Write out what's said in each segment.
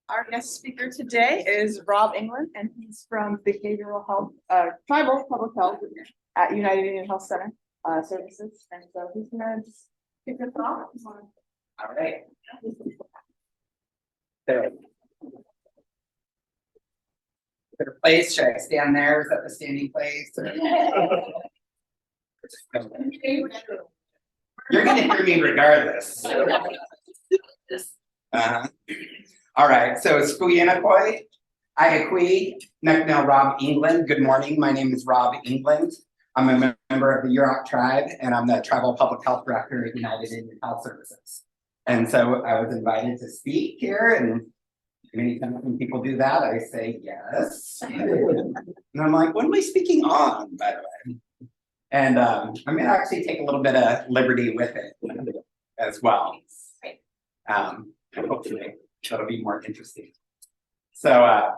Our guest speaker today is Rob England, and he's from Behavioral Health, Tribal Public Health at United Indian Health Center Services. And so he's going to kick us off. All right. So, better place? Should I stand there? Is that the standing place? You're going to hear me regardless. All right. So, Squeenakoi, Iakui, Meknel Rob England. Good morning. My name is Rob England. I'm a member of the Yurok Tribe, and I'm the Tribal Public Health Director at United Indian Health Services. And so I was invited to speak here, and many times when people do that, I say yes. And I'm like, what am I speaking on, by the way? And I'm going to actually take a little bit of liberty with it as well. Hopefully, it'll be more interesting. So,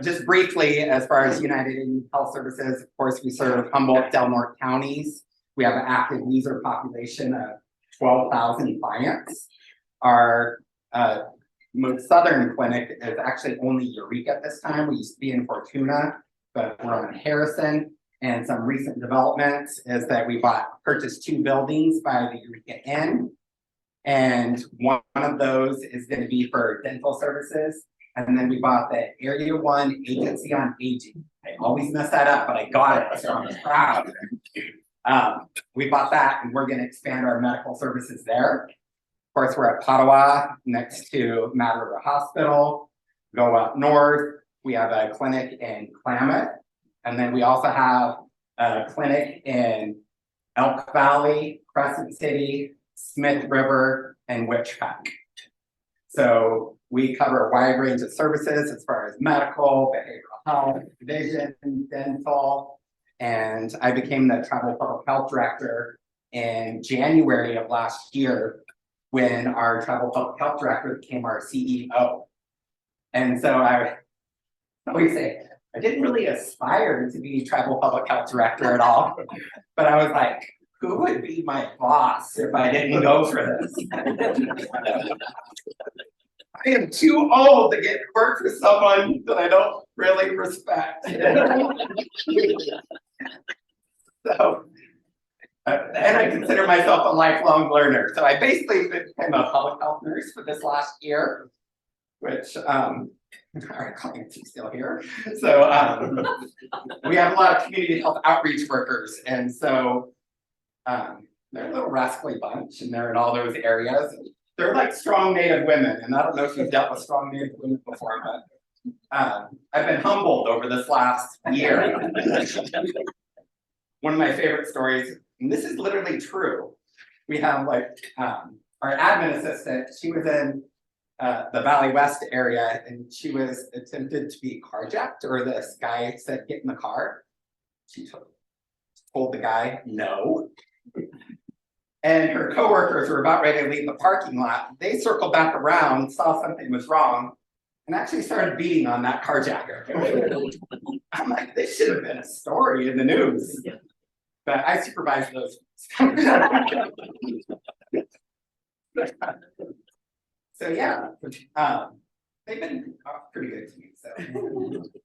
just briefly, as far as United Indian Health Services, of course, we serve Humboldt, Del Norte counties. We have an active user population of 12,000 clients. Our most southern clinic is actually only Eureka at this time. We used to be in Fortuna, but we're on Harrison. And some recent developments is that we purchased 2 buildings by the Eureka Inn. And one of those is going to be for dental services. And then we bought the Area 1 Agency on Aging. I always mess that up, but I got it, so I'm proud. We bought that, and we're going to expand our medical services there. Of course, we're at Padua, next to Mad River Hospital. Go up north, we have a clinic in Klamath. And then we also have a clinic in Elk Valley, Crescent City, Smith River, and Witchpack. So we cover a wide range of services as far as medical, behavioral health, vision, dental, and I became the Tribal Public Health Director in January of last year when our Tribal Public Health Director became our CEO. And so I always say, I didn't really aspire to be Tribal Public Health Director at all, but I was like, who would be my boss if I didn't go for this? I am too old to get to work for someone that I don't really respect. So, and I consider myself a lifelong learner. So I basically became a public health nurse for this last year, which our clients are still here. So we have a lot of community health outreach workers, and so they're a little rascally bunch, and they're in all those areas. They're like strong Native women, and I don't know if you've dealt with strong Native women before, but I've been humbled over this last year. One of my favorite stories, and this is literally true. We have like our admin assistant. She was in the Valley West area, and she was attempted to be carjacked, or this guy said, get in the car. She told the guy, no. And her coworkers were about ready to leave the parking lot. They circled back around, saw something was wrong, and actually started beating on that carjacker. I'm like, this should have been a story in the news. But I supervise those. So yeah, they've been pretty good to me. So,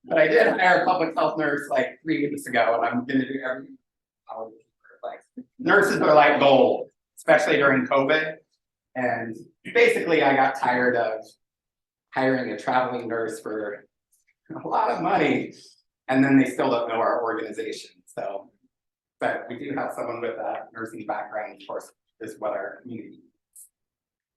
but I did hire a public health nurse like 3 weeks ago, and I'm going to do every hour. Like, nurses are like gold, especially during COVID. And basically, I got tired of hiring a traveling nurse for a lot of money, and then they still don't know our organization. So, but we do have someone with a nursing background, of course, is what our community needs.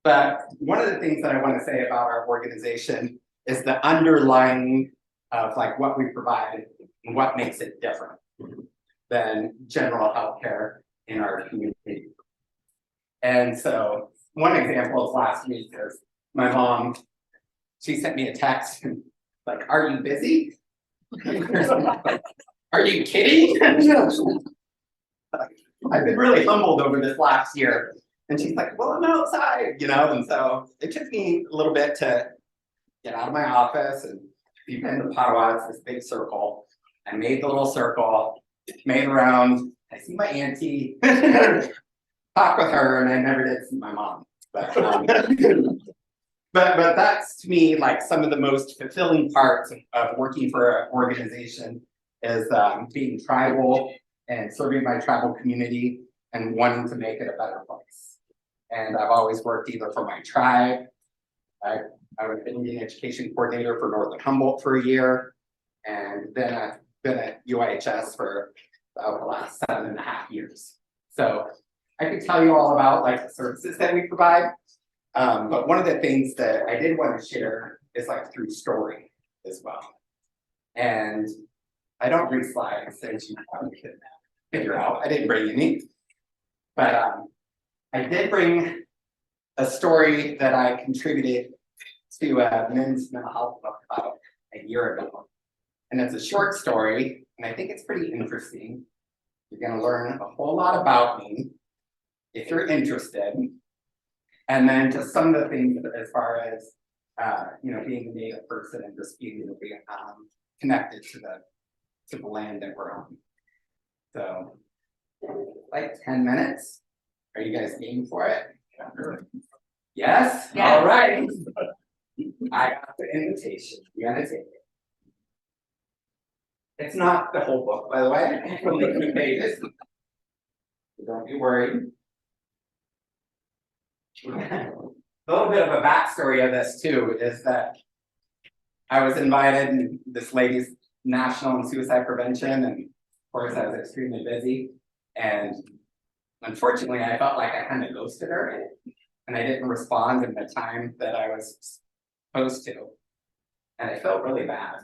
But one of the things that I want to say about our organization is the underlying of like what we provide and what makes it different than general healthcare in our community. And so one example is last week is my mom, she sent me a text like, are you busy? Are you kidding? I've been really humbled over this last year. And she's like, well, I'm outside, you know? And so it took me a little bit to get out of my office, and you've been to Padua, it's this big circle. I made the little circle, made around, I see my auntie, talk with her, and I never did see my mom. But But that's to me like some of the most fulfilling parts of working for an organization is being tribal and serving my tribal community and wanting to make it a better place. And I've always worked either for my tribe. I was an Indian education coordinator for Northern Humboldt for a year, and then I've been at UIHS for about the last 7.5 years. So I could tell you all about like the services that we provide. But one of the things that I did want to share is like through story as well. And I don't bring slides, as you probably could figure out. I didn't bring any. But I did bring a story that I contributed to a men's mental health book about a year ago. And it's a short story, and I think it's pretty interesting. You're going to learn a whole lot about me if you're interested. And then just some of the things as far as, being a Native person and just being connected to the land that we're on. So, like 10 minutes. Are you guys game for it? Yes? Yeah. All right. I got the invitation. You gotta take it. It's not the whole book, by the way. It's only 2 pages. So don't be worried. A little bit of a backstory of this too is that I was invited in this lady's national and suicide prevention, and of course I was extremely busy, and unfortunately I felt like I kind of ghosted her and I didn't respond in the time that I was supposed to, and I felt really bad.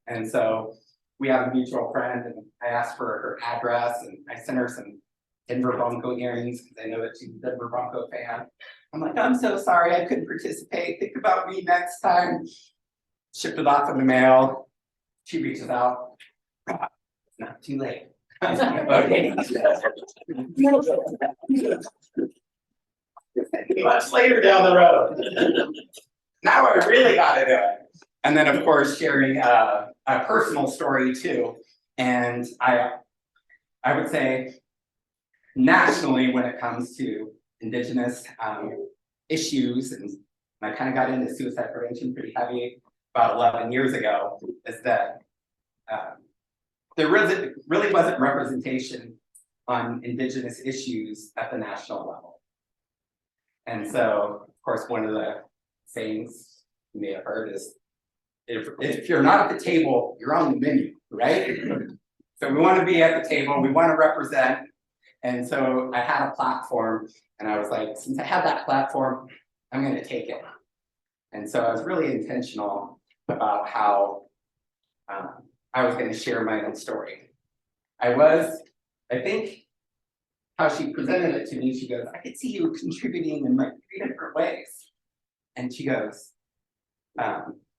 And so we have a mutual friend, and I asked for her address, and I sent her some Denver Bronco earrings because I know that she's a Denver Bronco fan. I'm like, I'm so sorry I couldn't participate. Think about me next time. Shipped it off in the mail. She reaches out. It's not too late. Okay. Much later down the road. Now I really got to do it. And then, of course, sharing a personal story too. And I would say nationally, when it comes to Indigenous issues, and I kind of got into suicide prevention pretty heavy about 11 years ago, is that there really wasn't representation on Indigenous issues at the national level. And so, of course, one of the sayings you may have heard is, if you're not at the table, you're on the menu, right? So we want to be at the table, we want to represent. And so I had a platform, and I was like, since I have that platform, I'm going to take it. And so I was really intentional about how I was going to share my own story. I think how she presented it to me, she goes, I could see you contributing in like 3 different ways. And she goes,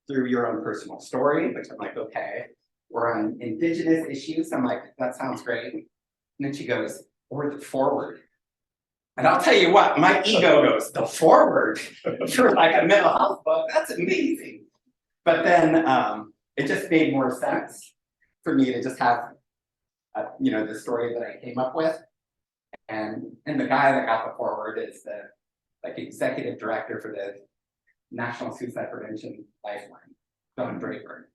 through your own personal story, which I'm like, okay. We're on Indigenous issues. I'm like, that sounds great. And then she goes, or the forward. And I'll tell you what, my ego goes, the forward for like a mental health book, that's amazing. But then it just made more sense for me to just have, the story that I came up with. And the guy that got the forward is the executive director for the National Suicide Prevention Lifeline, Don Draper.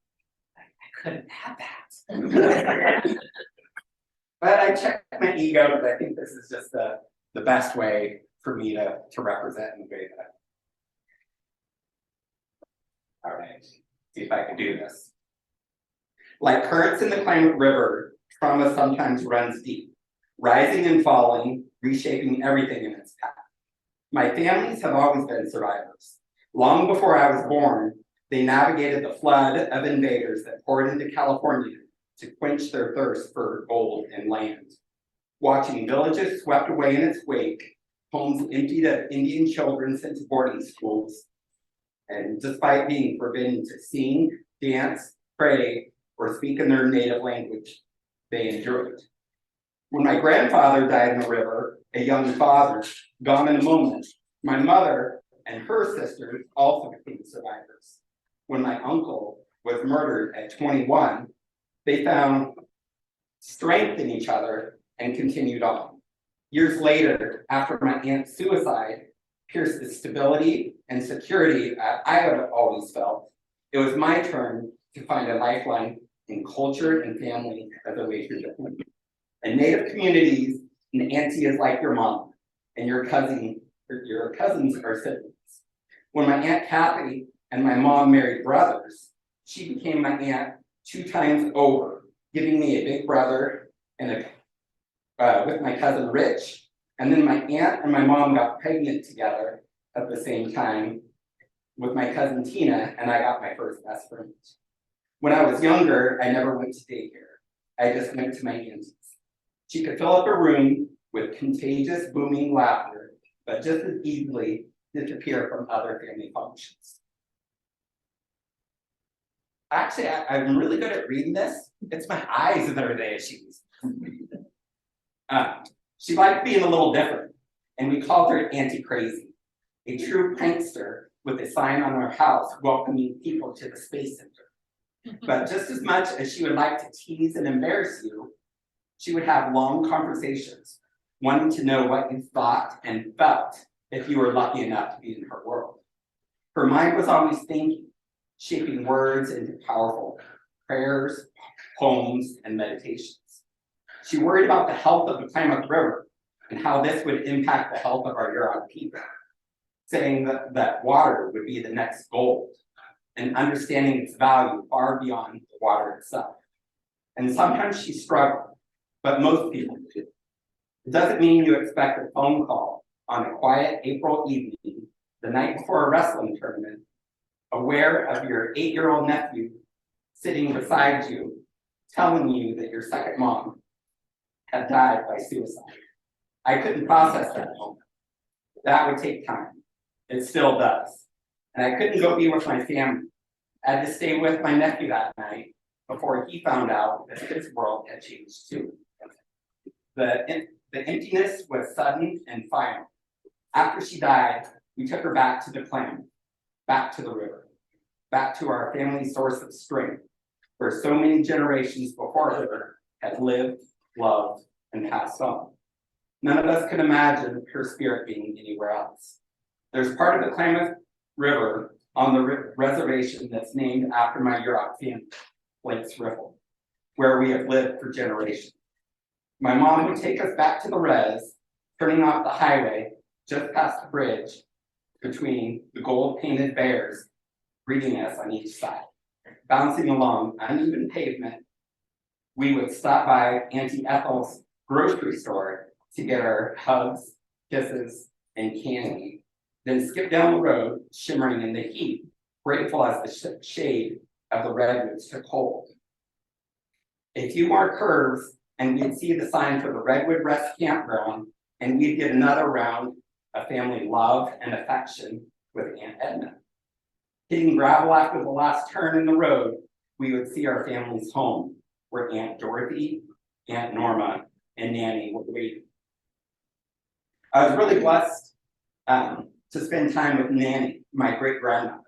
I couldn't have that. But I checked my ego because I think this is just the best way for me to represent in the way that. All right, see if I can do this. Like currents in the Klamath River, trauma sometimes runs deep, rising and falling, reshaping everything in its path. My families have always been survivors. Long before I was born, they navigated the flood of invaders that poured into California to quench their thirst for gold and land. Watching villages swept away in its wake, homes emptied of Indian children sent to boarding schools, and despite being forbidden to sing, dance, pray, or speak in their native language, they endured. When my grandfather died in the river, a young father, gone in a moment, my mother and her sisters also became survivors. When my uncle was murdered at 21, they found strength in each other and continued on. Years later, after my aunt's suicide, pierced the stability and security I have always felt, it was my turn to find a lifeline in culture and family as a way through it. In Native communities, an auntie is like your mom, and your cousins are siblings. When my Aunt Kathy and my mom married brothers, she became my aunt 2 times over, giving me a big brother and with my cousin Rich. And then my aunt and my mom got pregnant together at the same time with my cousin Tina, and I got my first best friend. When I was younger, I never went to daycare. I just went to my auntie's. She could fill up a room with contagious, booming laughter, but just as easily disappear from other family functions. Actually, I'm really good at reading this. It's my eyes that are the issues. She liked being a little different, and we called her Auntie Crazy, a true prankster with a sign on her house welcoming people to the Space Center. But just as much as she would like to tease and embarrass you, she would have long conversations, wanting to know what you thought and felt if you were lucky enough to be in her world. Her mind was always thinking, shaping words into powerful prayers, poems, and meditations. She worried about the health of the Klamath River and how this would impact the health of our Yurok people, saying that water would be the next gold, and understanding its value far beyond the water itself. And sometimes she struggled, but most people do. It doesn't mean you expect a phone call on a quiet April evening, the night before a wrestling tournament, aware of your 8-year-old nephew sitting beside you, telling you that your second mom had died by suicide. I couldn't process that moment. That would take time. It still does. And I couldn't go be with my family. I had to stay with my nephew that night before he found out that his world had changed too. The emptiness was sudden and final. After she died, we took her back to the clan, back to the river, back to our family source of strength, where so many generations before her had lived, loved, and passed on. None of us could imagine her spirit being anywhere else. There's part of the Klamath River on the reservation that's named after my Yurok family, Blake's Riffle, where we have lived for generations. My mom would take us back to the res, turning off the highway just past the bridge between the gold-painted bears greeting us on each side. Bouncing along uneven pavement, we would stop by Auntie Ethel's grocery store to get our hugs, kisses, and candy, then skip down the road, shimmering in the heat, grateful as the shade of the redwoods took hold. A few more curves, and we'd see the sign for the Redwood Rest Campground, and we'd get another round of family love and affection with Aunt Edna. Hitting gravel after the last turn in the road, we would see our family's home, where Aunt Dorothy, Aunt Norma, and Nanny were waiting. I was really blessed to spend time with Nanny, my great-grandmother.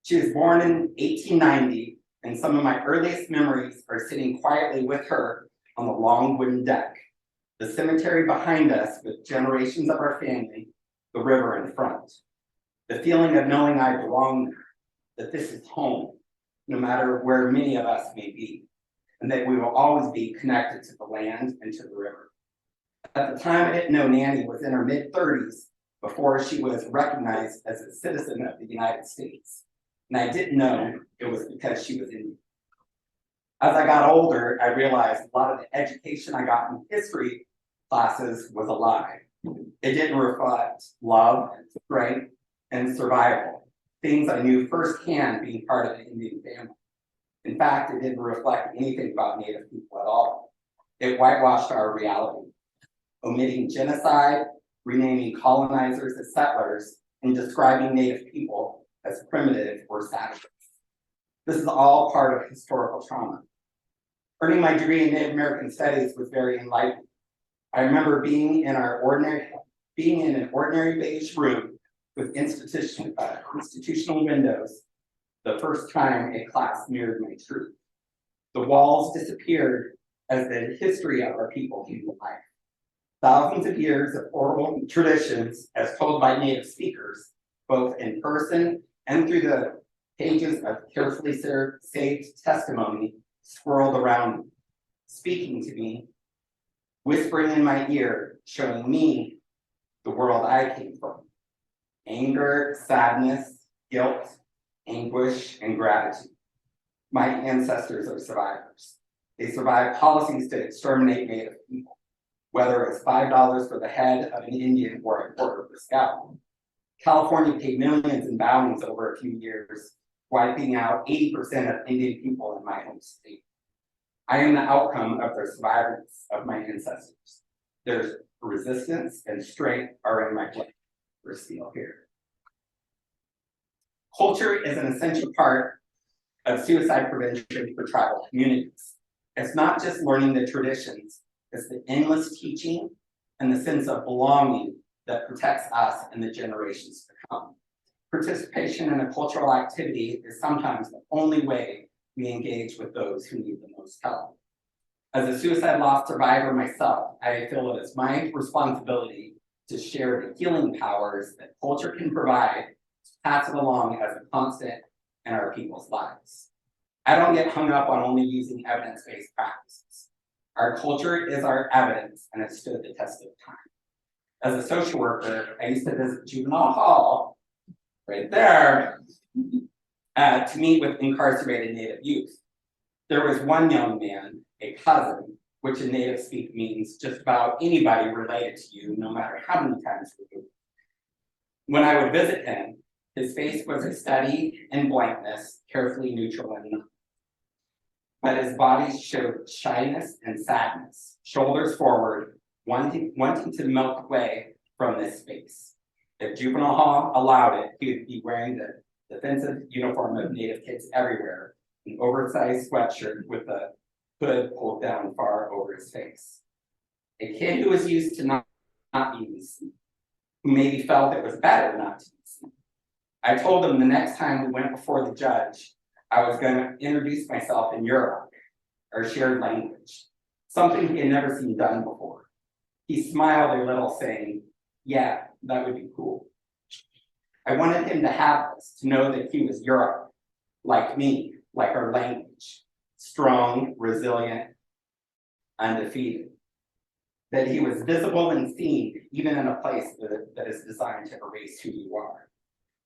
She was born in 1890, and some of my earliest memories are sitting quietly with her on the long wooden deck, the cemetery behind us with generations of our family, the river in front. The feeling of knowing I belong there, that this is home, no matter where many of us may be, and that we will always be connected to the land and to the river. At the time, I didn't know Nanny was in her mid-30s before she was recognized as a citizen of the United States. And I didn't know it was because she was Indian. As I got older, I realized a lot of the education I got in history classes was a lie. It didn't reflect love, strength, and survival, things I knew firsthand being part of the Indian family. In fact, it didn't reflect anything about Native people at all. It whitewashed our reality, omitting genocide, renaming colonizers as settlers, and describing Native people as primitive or savages. This is all part of historical trauma. Earning my degree in Native American Studies was very enlightening. I remember being in an ordinary beige room with institutional windows the first time a class mirrored my truth. The walls disappeared as the history of our people came to life. Thousands of years of oral traditions as told by native speakers, both in person and through the pages of carefully saved testimony swirled around me, speaking to me, whispering in my ear, showing me the world I came from. Anger, sadness, guilt, anguish, and gratitude. My ancestors are survivors. They survived policies to exterminate Native people, whether it's $5 for the head of an Indian or a quarter per scalp. California paid millions in bounties over a few years, wiping out 80% of Indian people in my home state. I am the outcome of the survivors of my ancestors. Their resistance and strength are in my blood. We're still here. Culture is an essential part of suicide prevention for tribal communities. It's not just learning the traditions, it's the endless teaching and the sense of belonging that protects us and the generations to come. Participation in a cultural activity is sometimes the only way we engage with those who need the most help. As a suicide loss survivor myself, I feel it is my responsibility to share the healing powers that culture can provide, to pass it along as a constant in our people's lives. I don't get hung up on only using evidence-based practices. Our culture is our evidence, and it stood the test of time. As a social worker, I used to visit juvenile hall, right there, to meet with incarcerated Native youth. There was one young man, a cousin, which in Native speak means just about anybody related to you, no matter how many times we move. When I would visit him, his face was a study in blankness, carefully neutral and numb. But his body showed shyness and sadness, shoulders forward, wanting to melt away from this space. If juvenile hall allowed it, he would be wearing the defensive uniform of Native kids everywhere, an oversized sweatshirt with the hood pulled down far over his face. A kid who was used to not being seen, who maybe felt it was better not to be seen. I told him the next time we went before the judge, I was going to introduce myself in Yurok, our shared language, something he had never seen done before. He smiled a little, saying, "Yeah, that would be cool." I wanted him to have this, to know that he was Yurok, like me, like our language, strong, resilient, undefeated. That he was visible and seen, even in a place that is designed to erase who you are.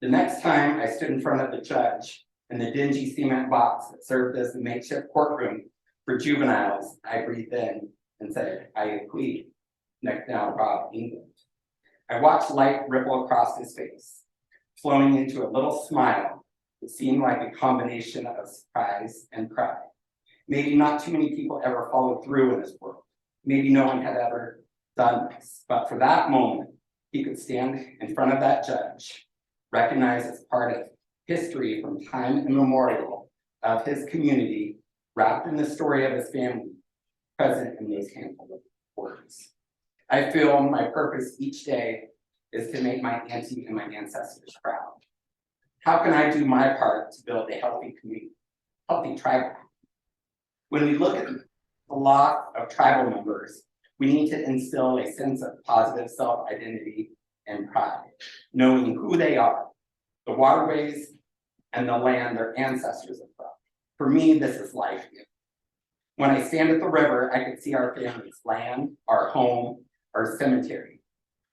The next time I stood in front of the judge in the dingy cement box that served as the makeshift courtroom for juveniles, I breathed in and said, "I agree." Next down, Rob England. I watched light ripple across his face, flowing into a little smile that seemed like a combination of surprise and pride. Maybe not too many people ever followed through in this world. Maybe no one had ever done this, but for that moment, he could stand in front of that judge, recognized as part of history from time immemorial of his community, wrapped in the story of his family, present in these handful of words. I feel my purpose each day is to make my auntie and my ancestors proud. How can I do my part to build a healthy community, healthy tribal? When we look at the loss of tribal members, we need to instill a sense of positive self-identity and pride, knowing who they are, the waterways and the land their ancestors are from. For me, this is life. When I stand at the river, I can see our family's land, our home, our cemetery.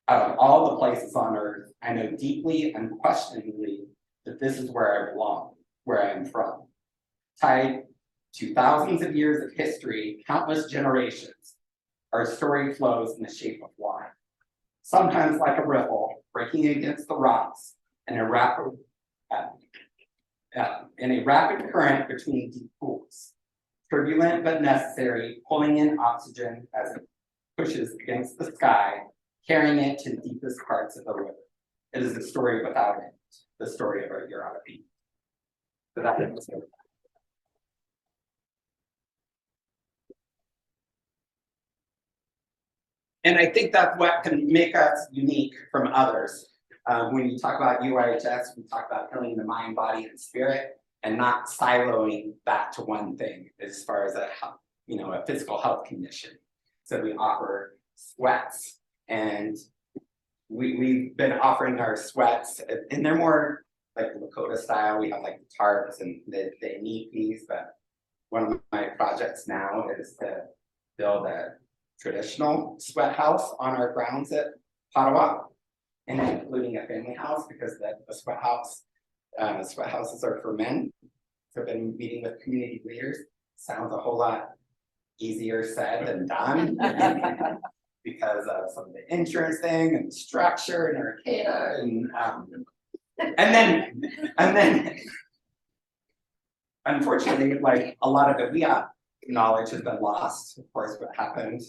Out of all the places on earth, I know deeply and unquestioningly that this is where I belong, where I am from. Tied to thousands of years of history, countless generations, our story flows in the shape of water. Sometimes like a ripple, breaking against the rocks in a rapid current between deep pools. Turbulent but necessary, pulling in oxygen as it pushes against the sky, carrying it to the deepest parts of the river. It is a story without end, the story of our Yurok people. So that is it. And I think that's what can make us unique from others. When you talk about UIHS, we talk about healing the mind, body, and spirit, and not siloing that to one thing as far as a physical health condition. So we offer sweats, and we've been offering our sweats, and they're more like Lakota style. We have like the tarps and the knee piece, but one of my projects now is to build a traditional sweat house on our grounds at Ottawa, and including a family house, because the sweat houses are for men. So I've been meeting with community leaders. Sounds a whole lot easier said than done because of some of the insurance thing and structure and arcata and then unfortunately, like a lot of the WIA knowledge has been lost. Of course, what happened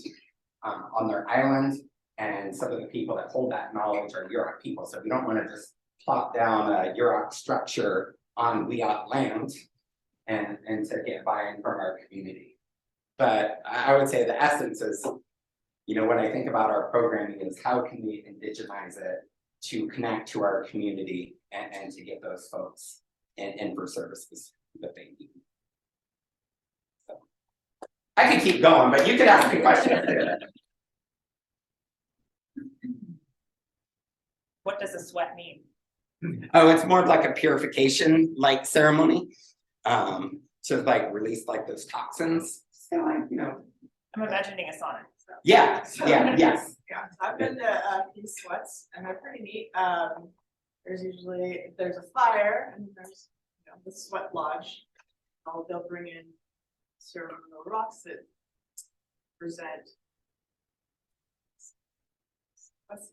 on their island, and some of the people that hold that knowledge are Yurok people. So we don't want to just plop down a Yurok structure on WIA land and to get buy-in from our community. But I would say the essence is, you know, when I think about our programming, is how can we indigenize it to connect to our community and to get those folks in for services that they need. So I could keep going, but you could ask me questions. What does a sweat mean? Oh, it's more of like a purification like ceremony. To like release like those toxins. So like, you know. I'm imagining a sauna. So. Yeah, yes. Yeah, I've been to a few sweats and they're pretty neat. There's a fire and there's, you know, the sweat lodge. They'll bring in ceremonial rocks that present.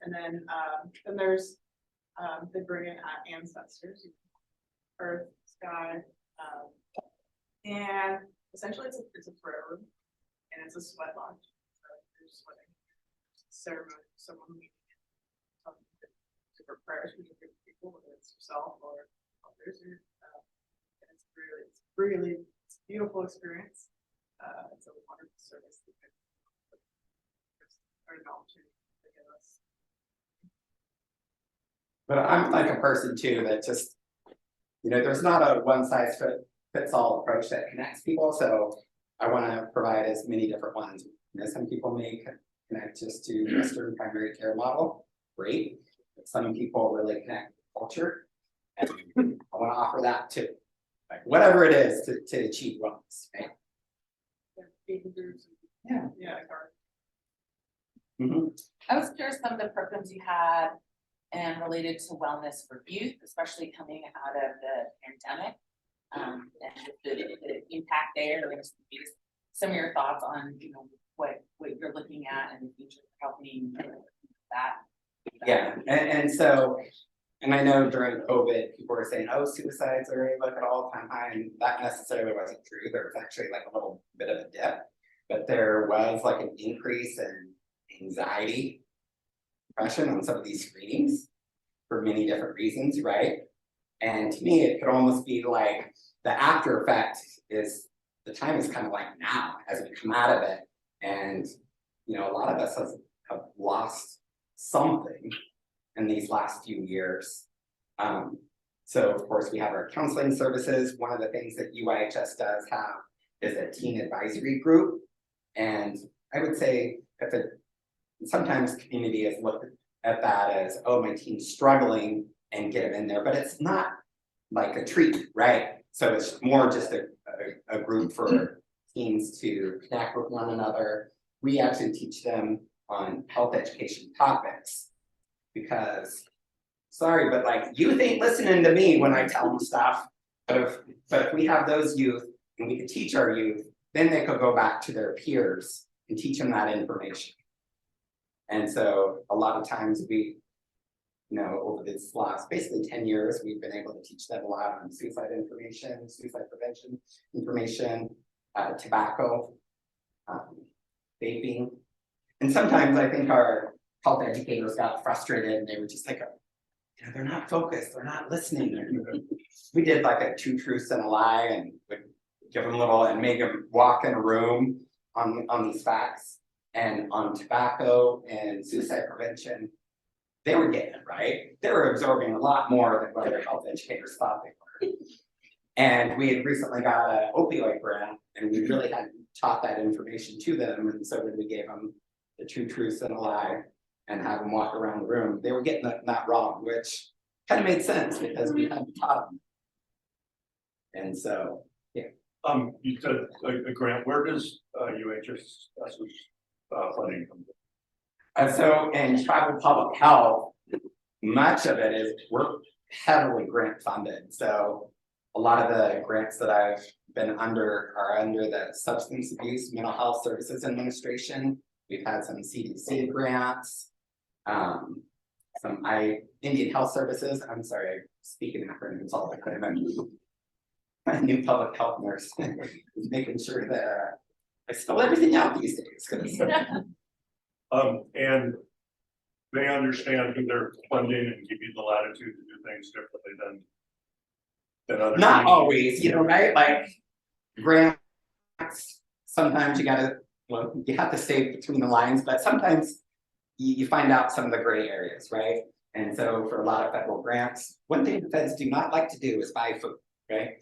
And then there's they bring in ancestors, earth, sky, and essentially it's a prayer room and it's a sweat lodge. So there's sweating ceremony, someone different prayers for different people, whether it's yourself or others. And it's a beautiful experience. It's a wonderful service. An opportunity to give us. But I'm like a person too that just, you know, there's not a one size fits all approach that connects people. So I want to provide as many different ones. You know, some people may connect just to Western primary care model, great. But some people really connect with culture, and I want to offer that too. Like whatever it is to achieve wellness, right? Yeah. Mm-hmm. I was curious some of the programs you had and related to wellness for youth, especially coming out of the pandemic, and the impact there. And some of your thoughts on, you know, what you're looking at in the future, helping that. Yeah, and so, and I know during COVID, people were saying, oh, suicides are like at all-time high, and that necessarily wasn't true. There was actually like a little bit of a dip, but there was like an increase in anxiety, depression on some of these screenings for many different reasons, right? And to me, it could almost be like the after effect is the time is kind of like now as we come out of it. And, you know, a lot of us have lost something in these last few years. So of course we have our counseling services. One of the things that UIHS does have is a teen advisory group. And I would say sometimes community has looked at that as, oh, my teen's struggling and get them in there, but it's not like a treatment, right? So it's more just a group for teens to connect with one another. We actually teach them on health education topics because, sorry, but like youth ain't listening to me when I tell them stuff. But if we have those youth and we can teach our youth, then they could go back to their peers and teach them that information. And so a lot of times we, you know, over this last basically 10 years, we've been able to teach them a lot on suicide information, suicide prevention information, tobacco, vaping. And sometimes I think our health educators got frustrated and they were just like, you know, they're not focused, they're not listening. We did like a 2 truths and a lie and would give them a little and make them walk in a room on these facts. And on tobacco and suicide prevention, they were getting it right. They were absorbing a lot more than what their health educators thought they were. And we had recently got an opioid grant, and we really hadn't taught that information to them. And so when we gave them the two truths and a lie and have them walk around the room. They were getting that wrong, which kind of made sense because we hadn't taught them. And so, You said a grant, where does UIHS funding come from? and so in tribal public health, much of it is we're heavily grant funded. So a lot of the grants that I've been under are under the Substance Abuse Mental Health Services Administration. We've had some CDC grants, some Indian Health Services. I'm sorry, speaking acronyms all the time. I'm a new public health nurse, making sure that I spell everything out these days. And they understand who they're funding and give you the latitude to do things differently than other. Not communities. always, you know, right? Like grants, sometimes you have to stay between the lines, but sometimes you find out some of the gray areas, right? And so for a lot of federal grants, one thing the feds do not like to do is buy food, right?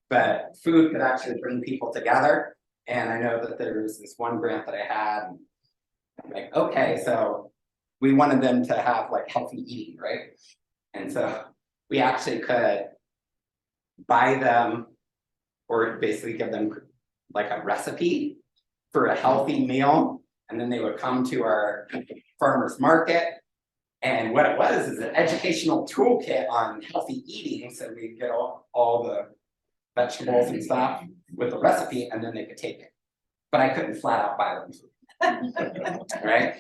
But food could actually bring people together. And I know that there was this one grant that I had, and I'm like, okay, so we wanted them to have like healthy eating, right? And so we actually could buy them or basically give them like a recipe for a healthy meal. And then they would come to our farmers market. And what it was is an educational toolkit on healthy eating. So we get all the vegetables and stuff with the recipe, and then they could take it. But I couldn't flat out buy them, right?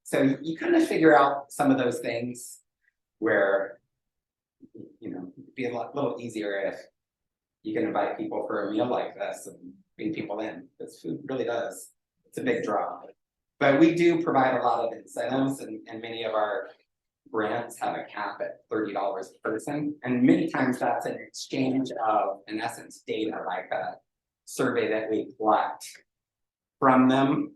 So you kind of figure out some of those things where, you know, it'd be a little easier if you can invite people for a meal like this and bring people in, because food really does, it's a big draw. But we do provide a lot of incentives, and many of our grants have a cap at $30 a person. And many times that's an exchange of, in essence, data, like a survey that we collect from them.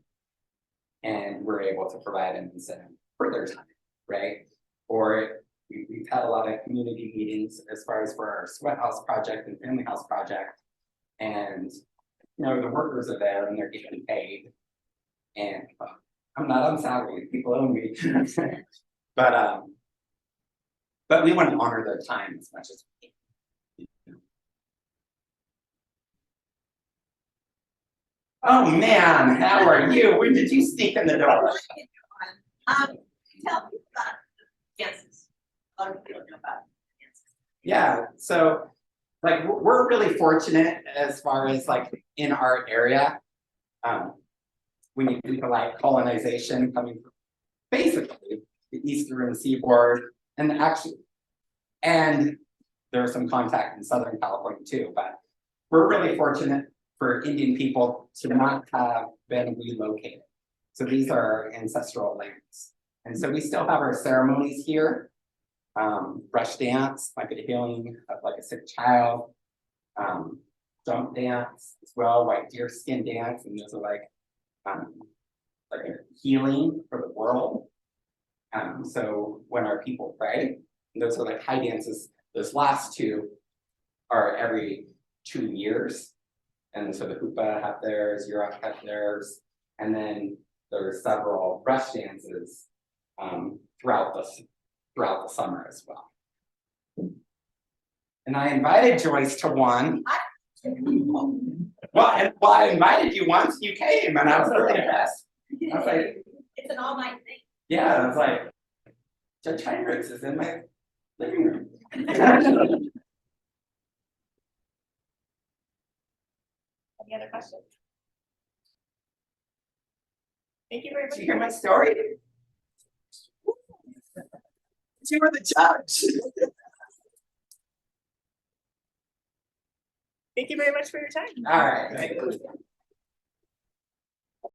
And we're able to provide an incentive for their time, right? Or we've had a lot of community meetings as far as for our sweat house project and family house project. And, you know, the workers are there and they're getting paid. And I'm not on salary, people owe me. But we want to honor their time as much as we can. Oh man, how are you? When did you sneak in the door? Tell me about Kansas. About Kansas. Yeah, so like we're really fortunate as far as like in our area. When you think of like colonization coming from basically the eastern seaboard, and there's some contact in Southern California too, but we're really fortunate for Indian people to not have been relocated. So these are our ancestral lands. And so we still have our ceremonies here. Brush dance, like a healing of like a sick child. Jump dance as well, white deer skin dance, and those are like a healing for the world. So when our people pray, those are like high dances. Those last two are every 2 years. And so the Hoopa have theirs, Yurok have theirs, and then there are several brush dances throughout the summer as well. And I invited Joyce to one. Well, I invited you once, you came, and I was really impressed. I was like, It's an all-night thing. yeah, I was like, Judge Heinrichs is in my living room. Any other questions? Thank you very much. Did you hear my story? You were the judge. Thank you very much for your time. All right.